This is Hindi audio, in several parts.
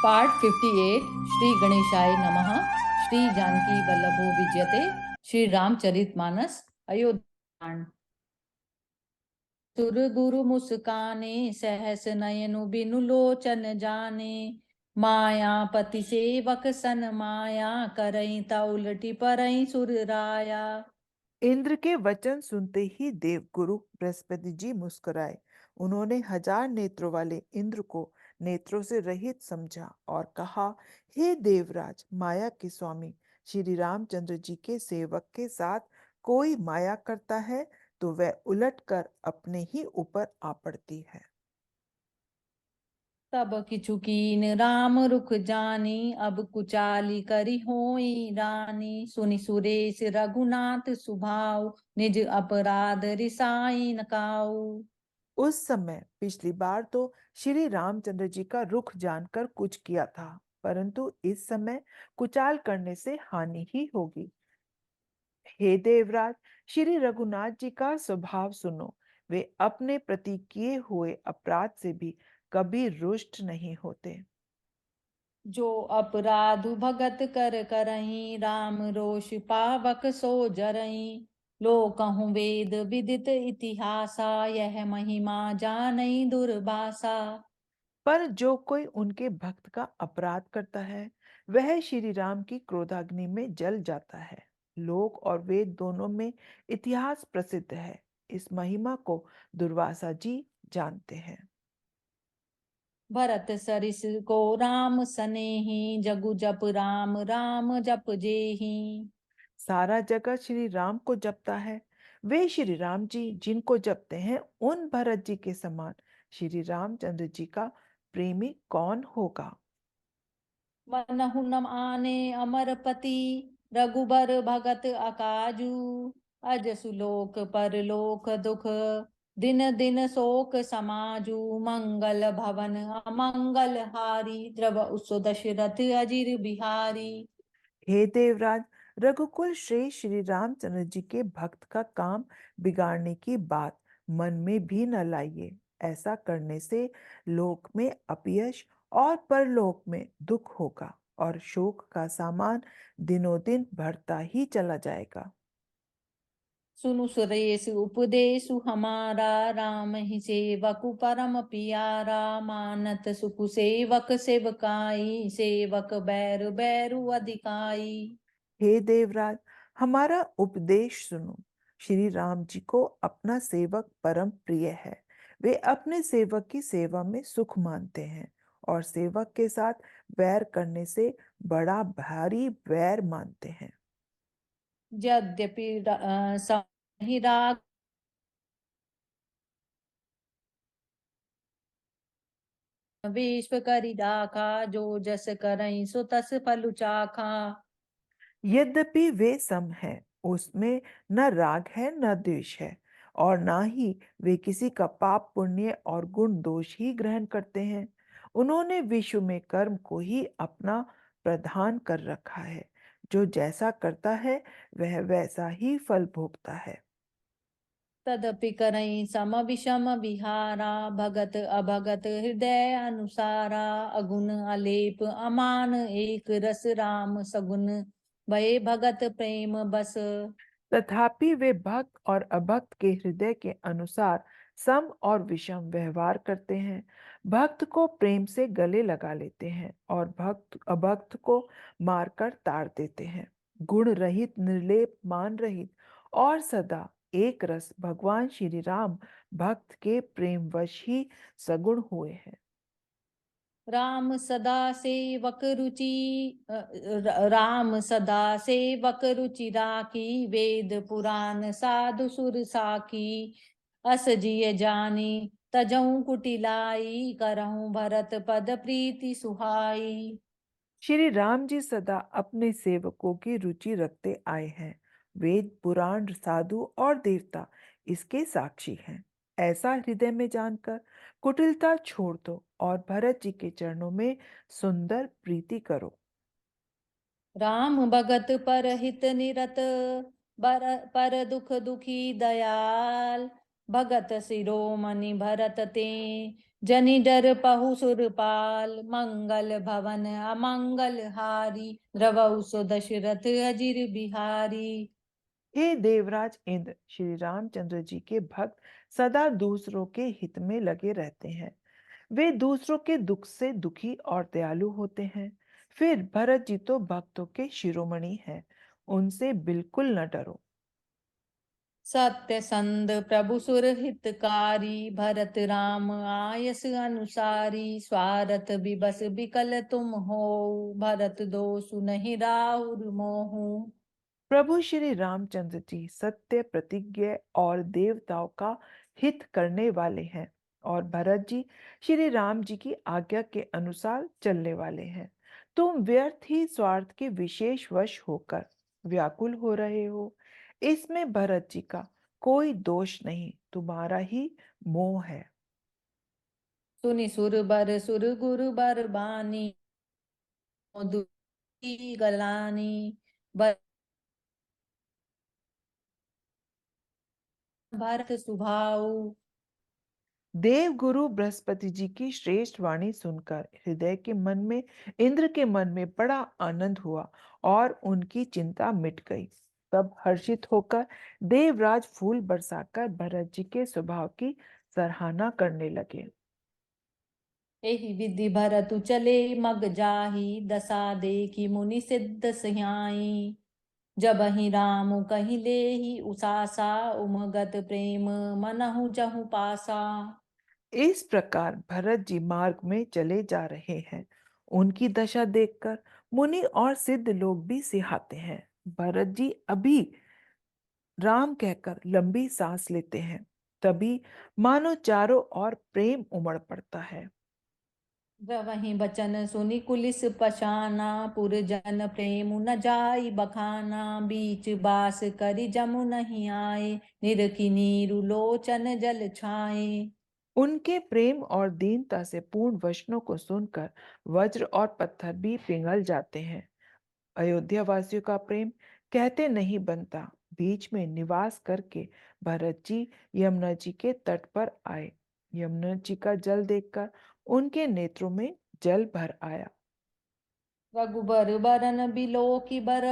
पार्ट 58। श्री गणेशाय नमः। श्री जानकी वल्लभो विजयते। श्री रामचरितमानस अयोध्या। सुर गुरु मुस्काने सहस नयनु बिनु लोचन जाने। मायापति सेवक सन माया करई ता उलटी परई सुर राया। इंद्र के वचन सुनते ही देवगुरु बृहस्पति जी मुस्कुराए। उन्होंने 1000 नेत्रों वाले इंद्र को नेत्रों से रहित समझा और कहा, हे देवराज, माया के स्वामी, श्री रामचंद्र जी के सेवक के साथ कोई माया करता है तो वह उलटकर अपने ही ऊपर आ पड़ती है। तब किछु कीन राम रुख जानी, अब कुचाली करी होई रानी। सुनि सुरेश रघुनाथ सुभाव, निज अपराध रिसाई नकाऊ। उस समय पिछली बार तो श्री रामचंद्र जी का रुख जानकर कुछ किया था, परंतु इस समय कुचाल करने से हानि ही होगी। हे देवराज, श्री रघुनाथ जी का स्वभाव सुनो। वे अपने प्रति किए हुए अपराध से भी कभी रुष्ट नहीं होते। जो अपराधु भगत कर करही, राम रोष पावक सो जरई। लो कहूँ वेद विदित इतिहासा, यह महिमा जानई दुर्बासा। पर जो कोई उनके भक्त का अपराध करता है वह श्री राम की क्रोधाग्नि में जल जाता है। लोक और वेद दोनों में इतिहास प्रसिद्ध है। इस महिमा को दुर्वासा जी जानते हैं। भरत सरिस को राम सनेही, जगु जप राम राम जप जेही। सारा जगत श्री राम को जपता है। वे श्री राम जी जिनको जपते हैं उन भरत जी के समान श्री रामचंद्र जी का प्रेमी कौन होगा। मनहु न आने अमरपति, रघुबर भगत अकाजू। अजसु लोक परलोक दुख, दिन दिन शोक समाजू। मंगल भवन अमंगल हारी, द्रव उस दशरथ अजिर बिहारी। हे देवराज, रघुकुल श्रेष्ठ श्री रामचंद्र जी के भक्त का काम बिगाड़ने की बात मन में भी न लाइए। ऐसा करने से लोक में अपयश और परलोक में दुख होगा और शोक का सामान दिनों दिन बढ़ता ही चला जाएगा। सुनु सुरेश उपदेशु हमारा, राम ही सेवकु परम पियारा। मानत सुखु सेवक सेवकाई, सेवक बैरु बैरु अधिकाई। हे देवराज, हमारा उपदेश सुनो। श्री राम जी को अपना सेवक परम प्रिय है। वे अपने सेवक की सेवा में सुख मानते हैं और सेवक के साथ वैर करने से बड़ा भारी वैर मानते हैं। यद्यपि ही राग विश्व करी राखा, जो जस करई सो तस फलु चाखा। यद्यपि वे सम है, उसमें न राग है न द्वेष है, और ना ही वे किसी का पाप पुण्य और गुण दोष ही ग्रहण करते हैं। उन्होंने विश्व में कर्म को ही अपना प्रधान कर रखा है। जो जैसा करता है वह वैसा ही फल भोगता है। तदपि करई सम विषम विहारा, भगत अभगत हृदय अनुसारा। अगुण अलेप अमान एक रस, राम सगुन भय भगत प्रेम बस। तथापि वे भक्त और अभक्त के हृदय के अनुसार सम और विषम व्यवहार करते हैं। भक्त को प्रेम से गले लगा लेते हैं और भक्त अभक्त को मारकर ताड़ देते हैं। गुण रहित, निर्लेप, मान रहित और सदा एक रस भगवान श्री राम भक्त के प्रेमवश ही सगुण हुए हैं। राम सदा सेवक रुचि राम सदा सेवक रुचि राखी, वेद पुराण साधु सुर साखी। अस जिय जानी तजऊ कुटिलाई, करहूँ भरत पद प्रीति सुहाई। श्री राम जी सदा अपने सेवकों की रुचि रखते आए हैं। वेद पुराण साधु और देवता इसके साक्षी हैं। ऐसा हृदय में जानकर कुटिलता छोड़ दो और भरत जी के चरणों में सुंदर प्रीति करो। राम भगत पर हित निरत, पर दुख दुखी दयाल। भगत शिरोमणि भरत ते जनि डर पहु सुरपाल मंगल भवन अमंगल हारी द्रवउ सो दशरथ अजिर बिहारी। हे देवराज इंद्र, श्री रामचंद्र जी के भक्त सदा दूसरों के हित में लगे रहते हैं। वे दूसरों के दुख से दुखी और दयालु होते हैं। फिर भरत जी तो भक्तों के शिरोमणि हैं, उनसे बिल्कुल न डरो। सत्य संद प्रभु सुर हितकारी भरत राम आयस अनुसारी स्वारथ बिबस बिकल तुम हो भरत दोषु नहीं राहुर मोहू। प्रभु श्री रामचंद्र जी सत्य प्रतिज्ञ और देवताओं का हित करने वाले हैं, और भरत जी श्री राम जी की आज्ञा के अनुसार चलने वाले हैं। तुम व्यर्थ ही स्वार्थ के विशेष वश होकर व्याकुल हो रहे हो। इसमें भरत जी का कोई दोष नहीं, तुम्हारा ही मोह है। सुनि सुर बर सुर गुरु बर बानी दुखी गलानी बर भरत सुभाऊ। देव गुरु बृहस्पति जी की श्रेष्ठ वाणी सुनकर हृदय के मन में इंद्र के मन में बड़ा आनंद हुआ और उनकी चिंता मिट गई। तब हर्षित होकर देवराज फूल बरसाकर भरत जी के स्वभाव की सराहना करने लगे। एहि विधि भरतु चले मग जाहि दशा देखी मुनि सिद्ध सहाई जब ही राम कहि लेहि उसासा उमगत प्रेम मनहु जहु पासा। इस प्रकार भरत जी मार्ग में चले जा रहे हैं। उनकी दशा देखकर मुनि और सिद्ध लोग भी सिहाते हैं। भरत जी अभी राम कहकर लंबी सांस लेते हैं, तभी मानो चारों ओर प्रेम उमड़ पड़ता है। वही बचन सुनि कुलिस पशाना पुर जन प्रेम न जाई बखाना बीच बास करि जमु नहीं आए निरखि नीरु लोचन जल छाए। उनके प्रेम और दीनता से पूर्ण वचनों को सुनकर वज्र और पत्थर भी पिघल जाते हैं। अयोध्या वासियों का प्रेम कहते नहीं बनता। बीच में निवास करके भरत जी यमुना जी के तट पर आए। यमुना जी का जल देखकर उनके नेत्रों में जल भर आया। रघुबर बरन बिलो की बर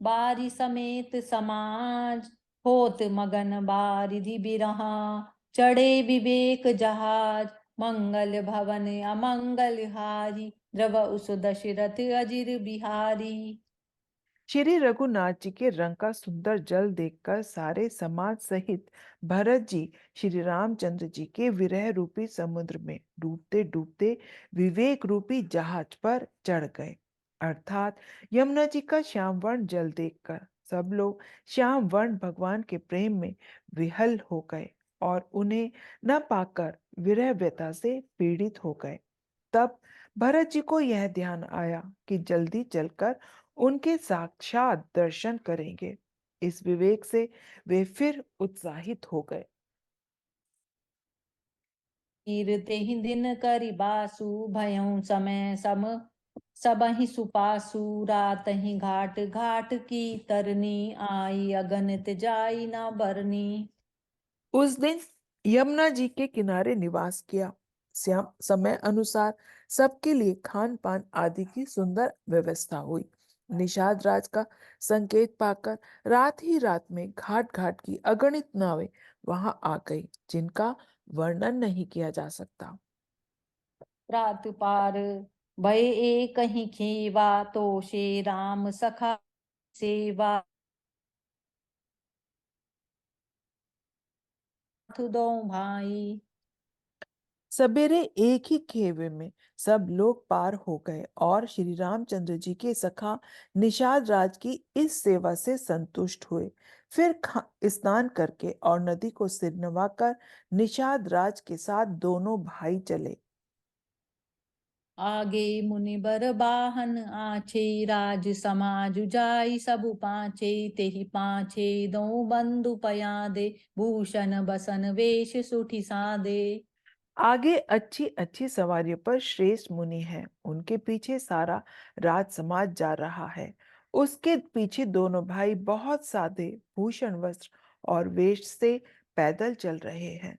बारी समेत समाज होत मगन बारिधि बिरहा चढ़े विवेक जहाज मंगल भवन अमंगल हारी द्रव उस दशरथ अजिर बिहारी। श्री रघुनाथ जी के रंग का सुंदर जल देखकर सारे समाज सहित भरत जी श्री रामचंद्र जी के विरह रूपी समुद्र में डूबते डूबते विवेक रूपी जहाज पर चढ़ गए। अर्थात यमुना जी का श्याम वर्ण जल देखकर सब लोग श्याम वर्ण भगवान के प्रेम में विहल हो गए और उन्हें न पाकर विरह व्यथा से पीड़ित हो गए। तब भरत जी को यह ध्यान आया कि जल्दी चलकर उनके साक्षात दर्शन करेंगे। इस विवेक से वे फिर उत्साहित हो गए। कीरते ही दिन करि बासु भयउ समय सम सबहि सुपासु रात ही घाट घाट की तरनी आई अगणित जाई न बरनी। उस दिन यमुना जी के किनारे निवास किया। श्याम समय अनुसार सबके लिए खान पान आदि की सुंदर व्यवस्था हुई। निषाद राज का संकेत पाकर रात ही रात में घाट घाट की अगणित नावें वहां आ गई, जिनका वर्णन नहीं किया जा सकता। रात पार भय एक ही खेवा तो शे राम सखा सेवा दो भाई। सवेरे एक ही खेवे में सब लोग पार हो गए और श्री रामचंद्र जी के सखा निषाद राज की इस सेवा से संतुष्ट हुए। फिर स्नान करके और नदी को सिर नवाकर निषाद राज के साथ दोनों भाई चले। आगे मुनि बर बाहन आछे राज समाज जाई सबु पाछे तेहि पाछे दो बंधु पयादे भूषण बसन वेश सुठि सादे। आगे अच्छी अच्छी सवारियों पर श्रेष्ठ मुनि हैं, उनके पीछे सारा राज समाज जा रहा है। उसके पीछे दोनों भाई बहुत सादे भूषण वस्त्र और वेश से पैदल चल रहे हैं।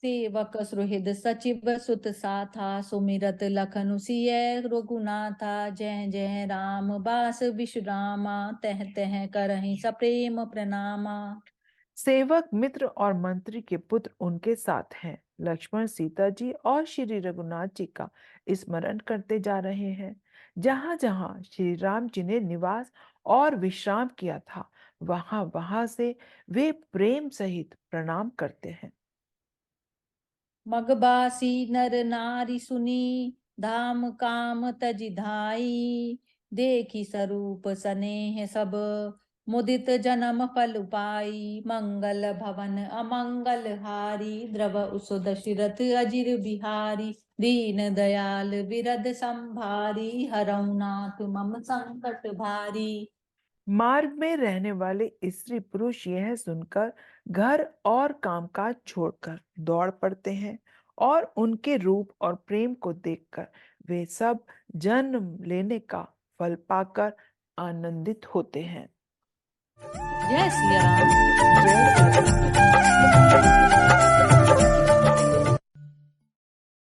सेवक सुहृद सचिव सुत साथा, सुमिरत लखन सिय रघुनाथा। जय जय राम बास विश्रामा, तह तह करहि सप्रेम प्रणामा। सेवक, मित्र और मंत्री के पुत्र उनके साथ हैं। लक्ष्मण, सीता जी और श्री रघुनाथ जी का स्मरण करते जा रहे हैं। जहां जहां श्री राम जी ने निवास और विश्राम किया था, वहां वहां से वे प्रेम सहित प्रणाम करते हैं। मगबासी नर नारी सुनी, धाम काम तज धाई। देखी स्वरूप सनेह सब, मुदित जन्म फल पाई। मंगल भवन अमंगल हारी, द्रव उस दशरथ अजिर बिहारी। दीन दयाल बिरद संभारी, हरऊ नाथ मम संकट भारी। मार्ग में रहने वाले स्त्री पुरुष यह सुनकर घर और कामकाज छोड़कर दौड़ पड़ते हैं, और उनके रूप और प्रेम को देखकर वे सब जन्म लेने का फल पाकर आनंदित होते हैं। जय सिया राम। जय श्री राम।